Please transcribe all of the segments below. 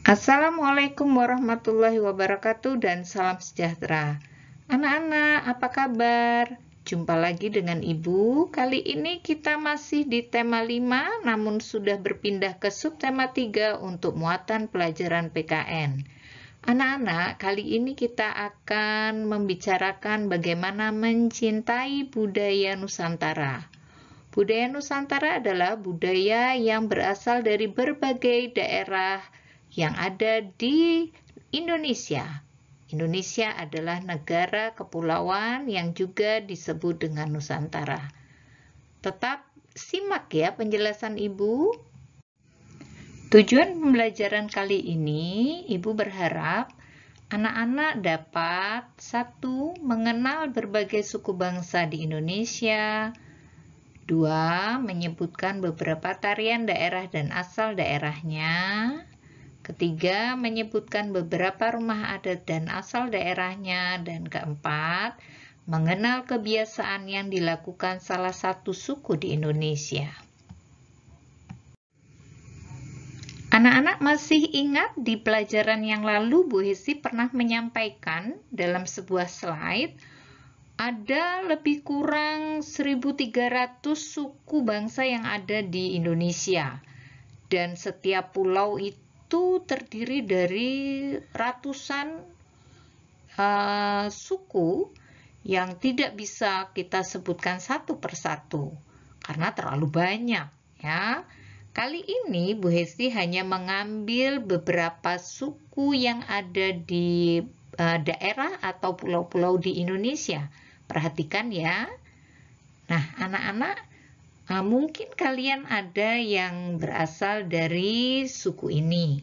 Assalamualaikum warahmatullahi wabarakatuh dan salam sejahtera. Anak-anak, apa kabar? Jumpa lagi dengan Ibu. Kali ini kita masih di tema 5, namun sudah berpindah ke subtema 3 untuk muatan pelajaran PKN. Anak-anak, kali ini kita akan membicarakan bagaimana mencintai budaya Nusantara. Budaya Nusantara adalah budaya yang berasal dari berbagai daerah yang ada di Indonesia. Indonesia adalah negara kepulauan yang juga disebut dengan Nusantara. Tetap simak ya penjelasan Ibu. Tujuan pembelajaran kali ini, Ibu berharap anak-anak dapat 1. Mengenal berbagai suku bangsa di Indonesia. 2. Menyebutkan beberapa tarian daerah dan asal daerahnya. 3. Menyebutkan beberapa rumah adat dan asal daerahnya. Dan 4. Mengenal kebiasaan yang dilakukan salah satu suku di Indonesia. Anak-anak masih ingat di pelajaran yang lalu Bu Hesi pernah menyampaikan dalam sebuah slide ada lebih kurang 1.300 suku bangsa yang ada di Indonesia. Dan setiap pulau itu terdiri dari ratusan suku yang tidak bisa kita sebutkan satu persatu karena terlalu banyak ya. Kali ini Bu Hesti hanya mengambil beberapa suku yang ada di daerah atau pulau-pulau di Indonesia. Perhatikan ya. Nah, anak-anak, mungkin kalian ada yang berasal dari suku ini.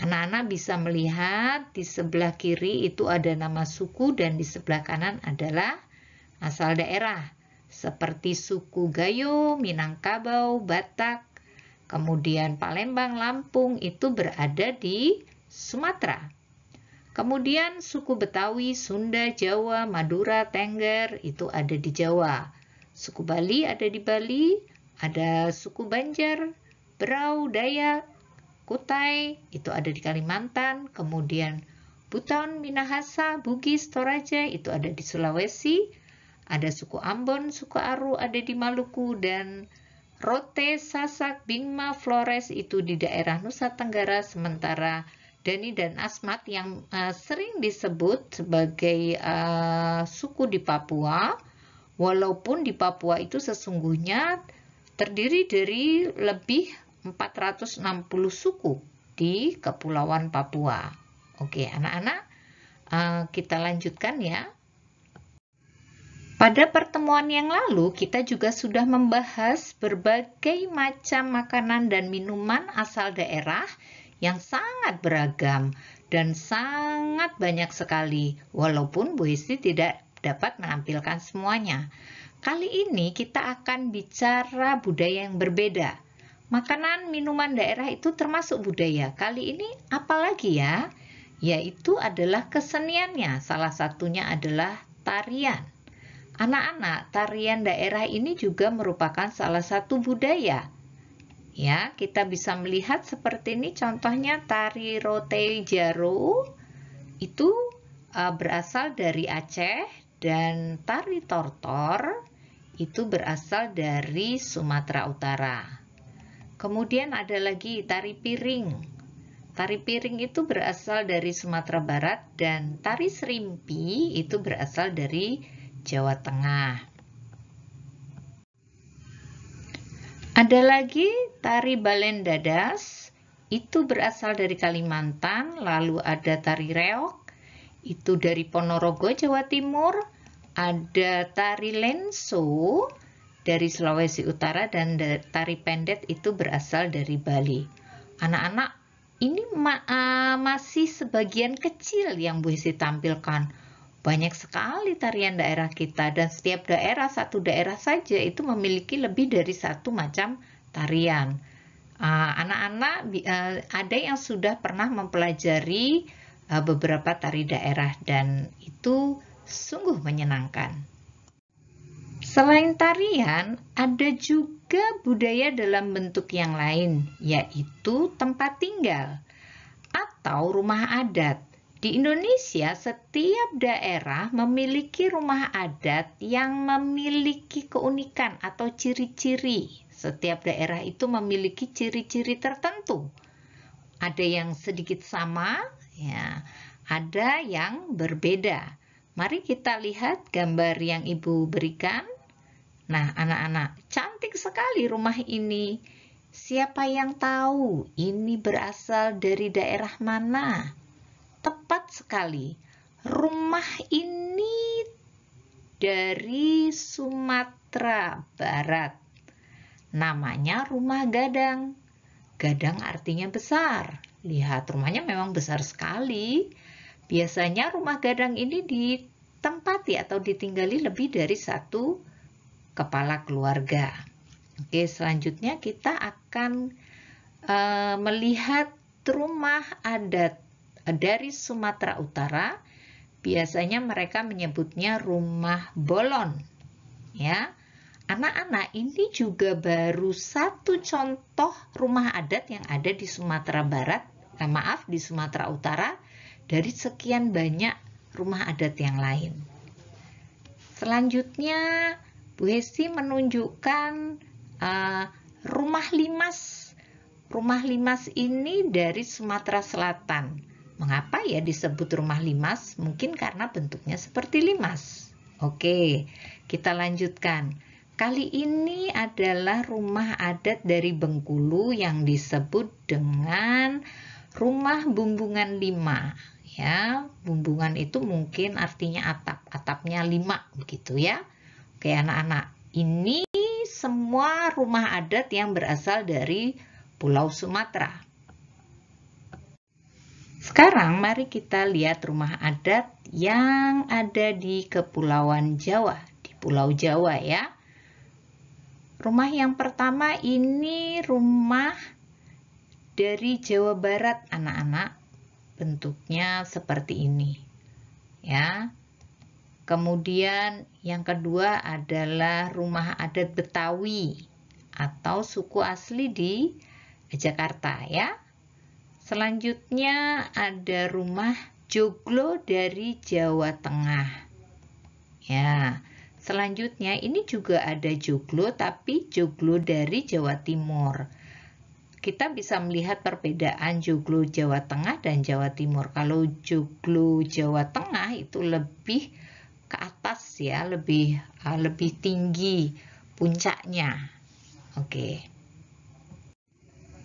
Anak-anak bisa melihat di sebelah kiri itu ada nama suku dan di sebelah kanan adalah asal daerah. Seperti suku Gayo, Minangkabau, Batak, kemudian Palembang, Lampung itu berada di Sumatera. Kemudian suku Betawi, Sunda, Jawa, Madura, Tengger itu ada di Jawa. Suku Bali ada di Bali, ada suku Banjar, Berau, Dayak, Kutai itu ada di Kalimantan. Kemudian Buton, Minahasa, Bugis, Toraja itu ada di Sulawesi. Ada suku Ambon, suku Aru ada di Maluku dan Rote, Sasak, Bingma, Flores itu di daerah Nusa Tenggara, sementara Dani dan Asmat yang sering disebut sebagai suku di Papua, walaupun di Papua itu sesungguhnya terdiri dari lebih 460 suku di Kepulauan Papua. Oke, anak-anak, kita lanjutkan ya. Pada pertemuan yang lalu, kita juga sudah membahas berbagai macam makanan dan minuman asal daerah yang sangat beragam dan sangat banyak sekali, walaupun Bu Hesti tidak dapat menampilkan semuanya. Kali ini kita akan bicara budaya yang berbeda. Makanan, minuman daerah itu termasuk budaya. Kali ini apalagi ya? Yaitu adalah keseniannya. Salah satunya adalah tarian. Anak-anak, tarian daerah ini juga merupakan salah satu budaya. Ya, kita bisa melihat seperti ini contohnya tari rote jaro itu berasal dari Aceh dan tari tortor itu berasal dari Sumatera Utara. Kemudian ada lagi tari piring. Tari piring itu berasal dari Sumatera Barat dan tari serimpi itu berasal dari Jawa Tengah. Ada lagi tari balen dadas, itu berasal dari Kalimantan. Lalu ada tari reok, itu dari Ponorogo, Jawa Timur. Ada tari lenso dari Sulawesi Utara dan tari pendet itu berasal dari Bali. Anak-anak, ini masih sebagian kecil yang Bu Hesti tampilkan. Banyak sekali tarian daerah kita dan setiap daerah, satu daerah saja itu memiliki lebih dari satu macam tarian. Anak-anak ada yang sudah pernah mempelajari beberapa tari daerah dan itu sungguh menyenangkan. Selain tarian, ada juga budaya dalam bentuk yang lain, yaitu tempat tinggal. atau rumah adat. Di Indonesia, setiap daerah memiliki rumah adat yang memiliki keunikan atau ciri-ciri. Setiap daerah itu memiliki ciri-ciri tertentu. Ada yang sedikit sama, ya, ada yang berbeda. Mari kita lihat gambar yang Ibu berikan. Nah, anak-anak, cantik sekali rumah ini. Siapa yang tahu ini berasal dari daerah mana? Tepat sekali. Rumah ini dari Sumatera Barat. Namanya rumah gadang. Gadang artinya besar. Lihat, rumahnya memang besar sekali. Biasanya rumah gadang ini ditempati atau ditinggali lebih dari satu kepala keluarga. Oke, selanjutnya kita akan melihat rumah adat dari Sumatera Utara. Biasanya mereka menyebutnya rumah bolon. Ya, anak-anak, ini juga baru satu contoh rumah adat yang ada di Sumatera Barat, di Sumatera Utara, dari sekian banyak rumah adat yang lain. Selanjutnya, Bu Hesti menunjukkan rumah limas. Rumah limas ini dari Sumatera Selatan. Mengapa ya disebut rumah limas? Mungkin karena bentuknya seperti limas. Oke, kita lanjutkan. Kali ini adalah rumah adat dari Bengkulu yang disebut dengan rumah bumbungan 5. Ya, bumbungan itu mungkin artinya atap. Atapnya 5 begitu ya. Oke, anak-anak, ini semua rumah adat yang berasal dari Pulau Sumatera. Sekarang mari kita lihat rumah adat yang ada di Kepulauan Jawa, di Pulau Jawa ya. Rumah yang pertama ini rumah dari Jawa Barat, anak-anak. Bentuknya seperti ini. Ya. Kemudian yang kedua adalah rumah adat Betawi atau suku asli di Jakarta ya. Selanjutnya ada rumah joglo dari Jawa Tengah. Ya, selanjutnya ini juga ada joglo tapi joglo dari Jawa Timur. Kita bisa melihat perbedaan joglo Jawa Tengah dan Jawa Timur. Kalau joglo Jawa Tengah itu lebih ke atas ya, lebih tinggi puncaknya. Oke.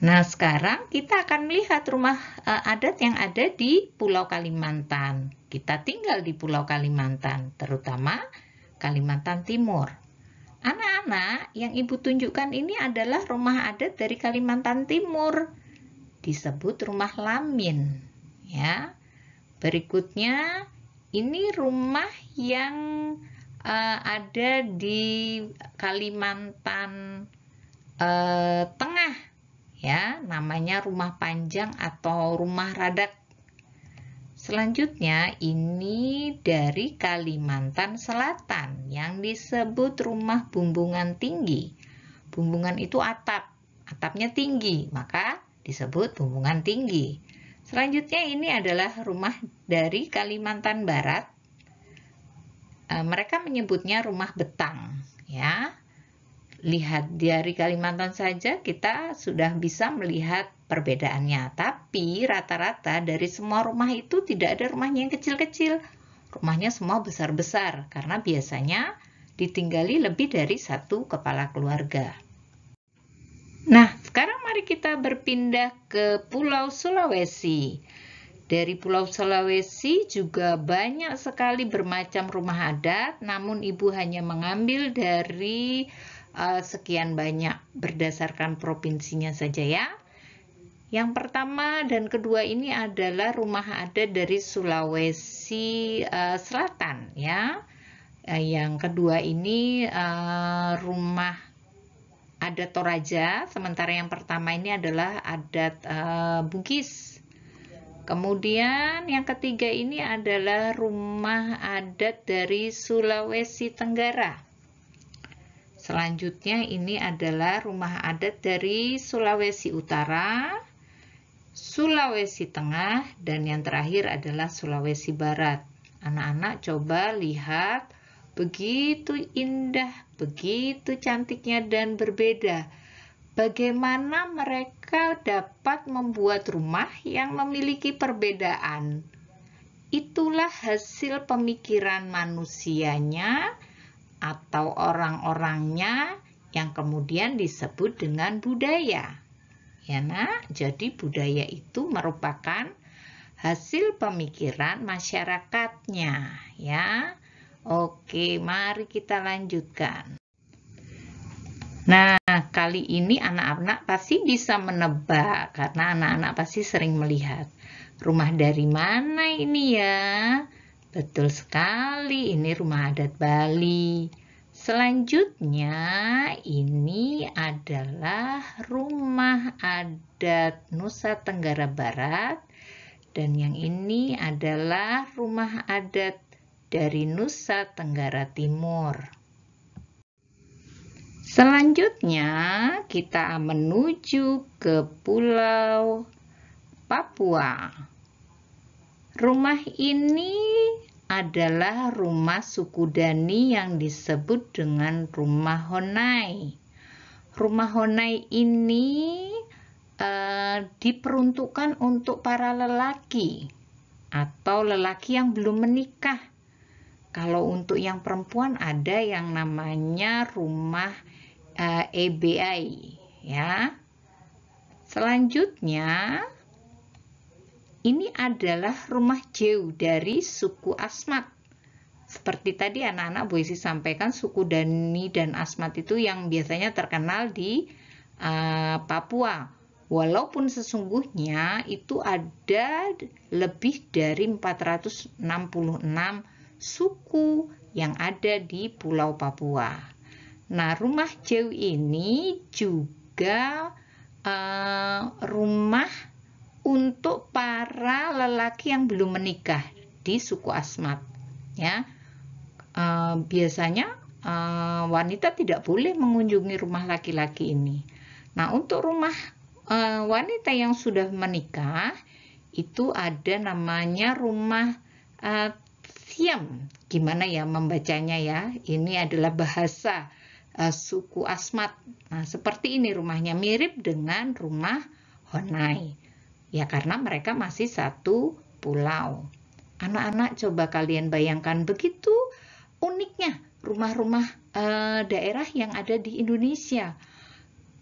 Nah, sekarang kita akan melihat rumah adat yang ada di Pulau Kalimantan. Kita tinggal di Pulau Kalimantan, terutama Kalimantan Timur. Anak-anak, yang Ibu tunjukkan ini adalah rumah adat dari Kalimantan Timur. Disebut rumah Lamin. Ya. Berikutnya, ini rumah yang ada di Kalimantan Tengah. Ya, namanya rumah panjang atau rumah radak. Selanjutnya ini dari Kalimantan Selatan yang disebut rumah bumbungan tinggi. Bumbungan itu atap, atapnya tinggi, maka disebut bumbungan tinggi. Selanjutnya ini adalah rumah dari Kalimantan Barat. Mereka menyebutnya rumah betang, ya. Lihat dari Kalimantan saja kita sudah bisa melihat perbedaannya. Tapi rata-rata dari semua rumah itu tidak ada rumahnya yang kecil-kecil. Rumahnya semua besar-besar karena biasanya ditinggali lebih dari satu kepala keluarga. Nah, sekarang mari kita berpindah ke Pulau Sulawesi. Dari Pulau Sulawesi juga banyak sekali bermacam rumah adat, namun Ibu hanya mengambil dari sekian banyak berdasarkan provinsinya saja ya. Yang pertama dan kedua ini adalah rumah adat dari Sulawesi Selatan ya. Yang kedua ini rumah adat Toraja, sementara yang pertama ini adalah adat Bugis. Kemudian yang ketiga ini adalah rumah adat dari Sulawesi Tenggara. Selanjutnya ini adalah rumah adat dari Sulawesi Utara. Sulawesi Tengah, dan yang terakhir adalah Sulawesi Barat. Anak-anak coba lihat, begitu indah, begitu cantiknya dan berbeda. Bagaimana mereka dapat membuat rumah yang memiliki perbedaan? Itulah hasil pemikiran manusianya atau orang-orangnya yang kemudian disebut dengan budaya. Ya, Nak, jadi budaya itu merupakan hasil pemikiran masyarakatnya, ya. Oke, mari kita lanjutkan. Nah, kali ini anak-anak pasti bisa menebak karena anak-anak pasti sering melihat. Rumah dari mana ini ya? Betul sekali, ini rumah adat Bali. Selanjutnya, ini adalah rumah adat Nusa Tenggara Barat, dan yang ini adalah rumah adat dari Nusa Tenggara Timur. Selanjutnya, kita menuju ke Pulau Papua. Rumah ini adalah rumah suku Dani yang disebut dengan rumah Honai. Rumah Honai ini diperuntukkan untuk para lelaki atau lelaki yang belum menikah. Kalau untuk yang perempuan ada yang namanya rumah EBI, ya. Selanjutnya, ini adalah rumah Jeu dari suku Asmat. Seperti tadi anak-anak Bu Esi sampaikan, suku Dani dan Asmat itu yang biasanya terkenal di Papua. Walaupun sesungguhnya itu ada lebih dari 466 suku yang ada di Pulau Papua. Nah, rumah Jeu ini juga rumah untuk para lelaki yang belum menikah di suku Asmat, ya. Biasanya wanita tidak boleh mengunjungi rumah laki-laki ini. Nah, untuk rumah wanita yang sudah menikah itu ada namanya rumah Siam. Gimana ya membacanya ya? Ini adalah bahasa suku Asmat. Nah, seperti ini rumahnya, mirip dengan rumah Honai. Ya, karena mereka masih satu pulau. Anak-anak coba kalian bayangkan begitu uniknya rumah-rumah daerah yang ada di Indonesia.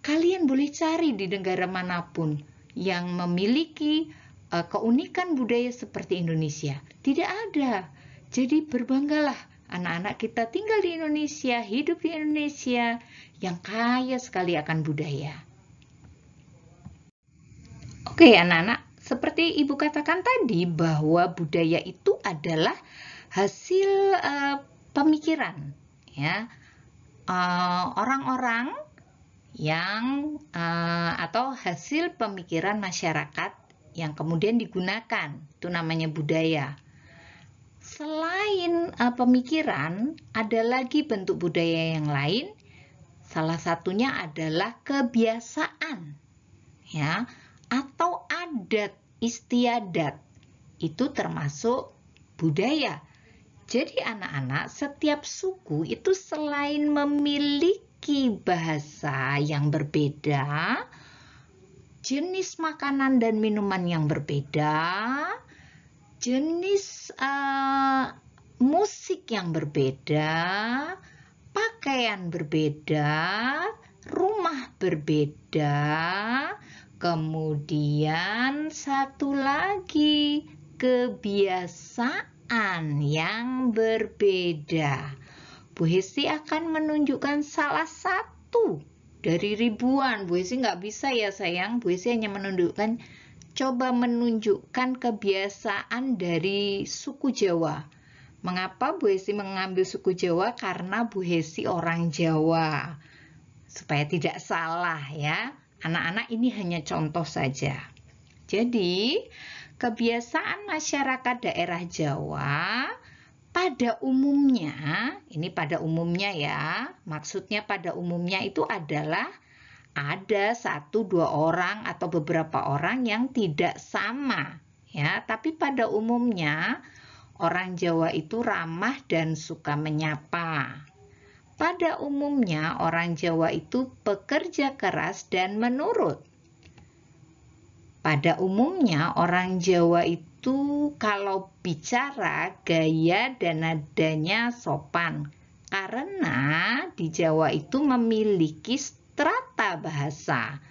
Kalian boleh cari di negara manapun yang memiliki keunikan budaya seperti Indonesia. Tidak ada. Jadi berbanggalah anak-anak kita tinggal di Indonesia, hidup di Indonesia yang kaya sekali akan budaya. Oke, anak-anak, seperti Ibu katakan tadi bahwa budaya itu adalah hasil pemikiran, ya, orang-orang yang atau hasil pemikiran masyarakat yang kemudian digunakan, itu namanya budaya. Selain pemikiran, ada lagi bentuk budaya yang lain. Salah satunya adalah kebiasaan, ya, atau adat istiadat. Itu termasuk budaya. Jadi anak-anak, setiap suku itu selain memiliki bahasa yang berbeda, jenis makanan dan minuman yang berbeda, jenis musik yang berbeda, pakaian berbeda, rumah berbeda, kemudian satu lagi kebiasaan yang berbeda. Bu Hesti akan menunjukkan salah satu dari ribuan. Bu Hesti nggak bisa ya sayang, Bu Hesti hanya coba menunjukkan kebiasaan dari suku Jawa. Mengapa Bu Hesti mengambil suku Jawa? Karena Bu Hesti orang Jawa. Supaya tidak salah ya. Anak-anak, ini hanya contoh saja. Jadi, kebiasaan masyarakat daerah Jawa pada umumnya, ini pada umumnya ya, maksudnya pada umumnya itu adalah ada 1-2 orang atau beberapa orang yang tidak sama, ya. Tapi pada umumnya orang Jawa itu ramah dan suka menyapa. Pada umumnya orang Jawa itu pekerja keras dan menurut. Pada umumnya orang Jawa itu kalau bicara gaya dan nadanya sopan. Karena di Jawa itu memiliki strata bahasa,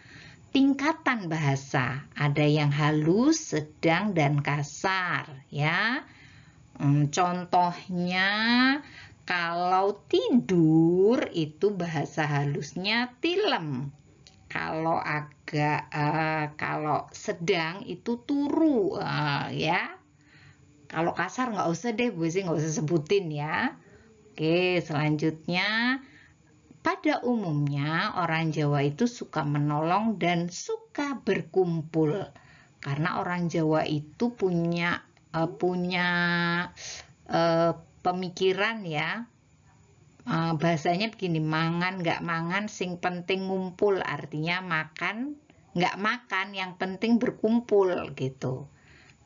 tingkatan bahasa. Ada yang halus, sedang, dan kasar, ya. Contohnya kalau tidur itu bahasa halusnya tilem. Kalau kalau sedang itu turu, ya. Kalau kasar nggak usah deh, Bu Esi nggak usah sebutin ya. Oke, selanjutnya pada umumnya orang Jawa itu suka menolong dan suka berkumpul. Karena orang Jawa itu punya pemikiran ya, bahasanya begini, mangan nggak mangan sing penting ngumpul, artinya makan nggak makan yang penting berkumpul gitu.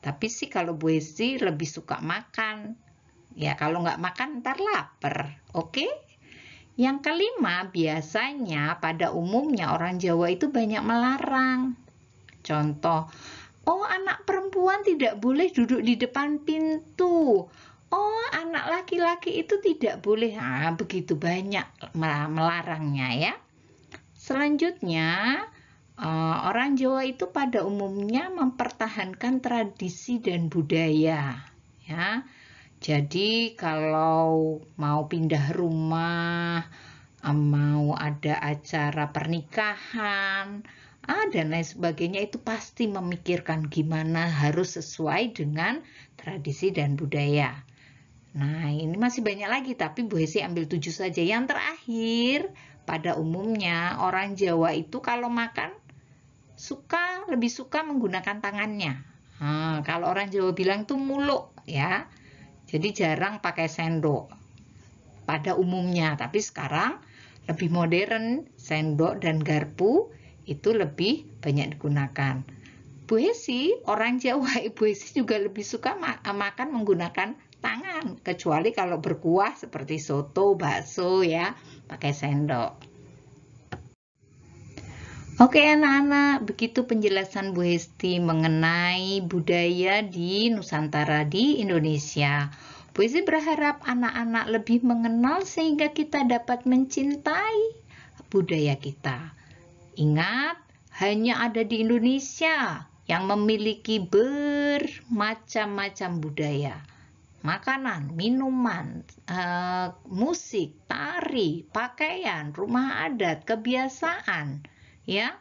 Tapi sih kalau Bu Esi lebih suka makan ya, kalau nggak makan ntar lapar. Oke. Yang kelima, biasanya pada umumnya orang Jawa itu banyak melarang. Contoh, oh anak perempuan tidak boleh duduk di depan pintu. Oh anak laki-laki itu tidak boleh. Nah, begitu banyak melarangnya ya. Selanjutnya, orang Jawa itu pada umumnya mempertahankan tradisi dan budaya. Ya. Jadi kalau mau pindah rumah, mau ada acara pernikahan, dan lain sebagainya itu pasti memikirkan gimana harus sesuai dengan tradisi dan budaya. Nah, ini masih banyak lagi, tapi Bu Hesi ambil 7 saja. Yang terakhir, pada umumnya orang Jawa itu kalau makan lebih suka menggunakan tangannya. Kalau orang Jawa bilang tuh muluk ya. Jadi jarang pakai sendok pada umumnya, tapi sekarang lebih modern, sendok dan garpu itu lebih banyak digunakan. Bu Hesi, orang Jawa, Ibu Hesi juga lebih suka makan menggunakan tangan, kecuali kalau berkuah seperti soto, bakso ya, pakai sendok. Oke anak-anak, begitu penjelasan Bu Hesti mengenai budaya di Nusantara di Indonesia. Bu Hesti berharap anak-anak lebih mengenal sehingga kita dapat mencintai budaya kita. Ingat, hanya ada di Indonesia yang memiliki bermacam-macam budaya. Makanan, minuman, musik, tari, pakaian, rumah adat, kebiasaan, ya,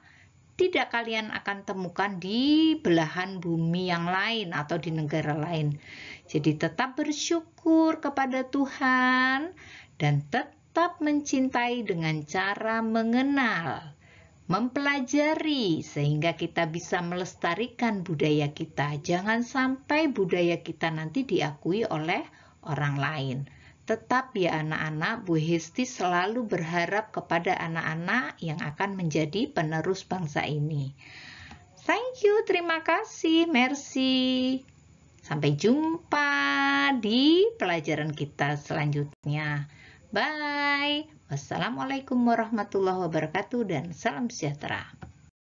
tidak kalian akan temukan di belahan bumi yang lain atau di negara lain. Jadi tetap bersyukur kepada Tuhan dan tetap mencintai dengan cara mengenal, mempelajari sehingga kita bisa melestarikan budaya kita. Jangan sampai budaya kita nanti diakui oleh orang lain. Tetap ya anak-anak, Bu Hesti selalu berharap kepada anak-anak yang akan menjadi penerus bangsa ini. Thank you, terima kasih, merci. Sampai jumpa di pelajaran kita selanjutnya. Bye. Wassalamualaikum warahmatullahi wabarakatuh dan salam sejahtera.